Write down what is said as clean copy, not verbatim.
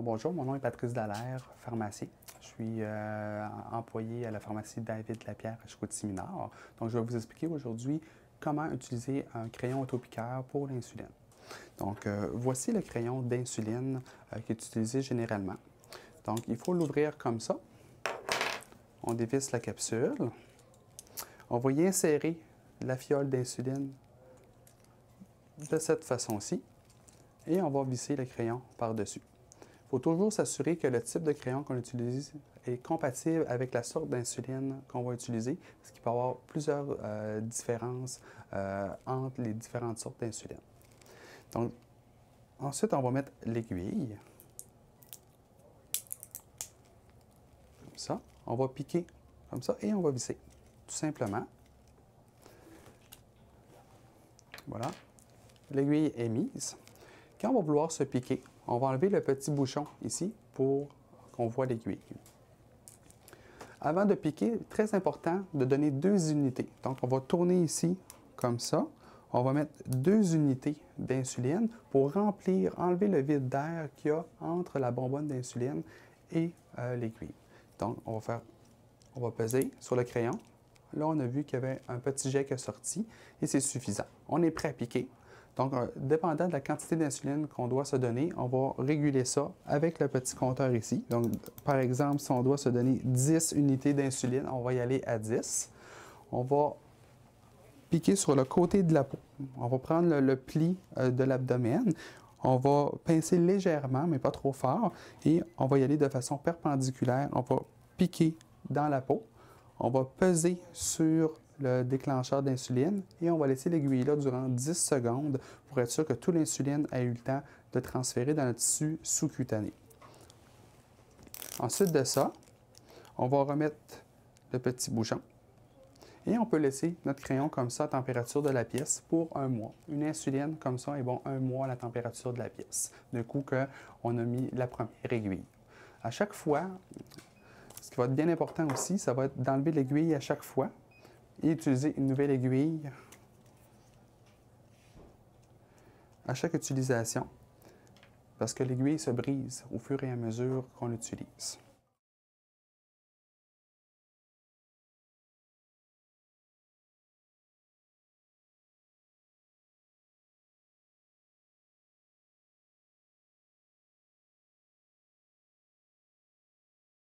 Bonjour, mon nom est Patrice Dallaire, pharmacien. Je suis employé à la pharmacie David Lapierre à Chicoutimi-Nord. Donc, je vais vous expliquer aujourd'hui comment utiliser un crayon autopiqueur pour l'insuline. Donc, voici le crayon d'insuline qui est utilisé généralement. Donc, il faut l'ouvrir comme ça. On dévisse la capsule. On va y insérer la fiole d'insuline de cette façon-ci et on va visser le crayon par-dessus. Il faut toujours s'assurer que le type de crayon qu'on utilise est compatible avec la sorte d'insuline qu'on va utiliser, parce qu'il peut y avoir plusieurs différences entre les différentes sortes d'insuline. Donc, ensuite, on va mettre l'aiguille. Comme ça. On va piquer comme ça et on va visser, tout simplement. Voilà. L'aiguille est mise. Quand on va vouloir se piquer, on va enlever le petit bouchon ici pour qu'on voit l'aiguille. Avant de piquer, très important de donner 2 unités. Donc, on va tourner ici comme ça. On va mettre 2 unités d'insuline pour enlever le vide d'air qu'il y a entre la bonbonne d'insuline et l'aiguille. Donc, on va peser sur le crayon. Là, on a vu qu'il y avait un petit jet qui est sorti et c'est suffisant. On est prêt à piquer. Donc, dépendant de la quantité d'insuline qu'on doit se donner, on va réguler ça avec le petit compteur ici. Donc, par exemple, si on doit se donner 10 unités d'insuline, on va y aller à 10. On va piquer sur le côté de la peau. On va prendre le pli de l'abdomen. On va pincer légèrement, mais pas trop fort. Et on va y aller de façon perpendiculaire. On va piquer dans la peau. On va peser sur le déclencheur d'insuline et on va laisser l'aiguille là durant 10 secondes pour être sûr que toute l'insuline a eu le temps de transférer dans le tissu sous-cutané. Ensuite de ça, on va remettre le petit bouchon et on peut laisser notre crayon comme ça à température de la pièce pour 1 mois. Une insuline comme ça est bon 1 mois à la température de la pièce, du coup qu'on a mis la première aiguille. À chaque fois, ce qui va être bien important aussi, ça va être d'enlever l'aiguille à chaque fois et utiliser une nouvelle aiguille à chaque utilisation parce que l'aiguille se brise au fur et à mesure qu'on l'utilise.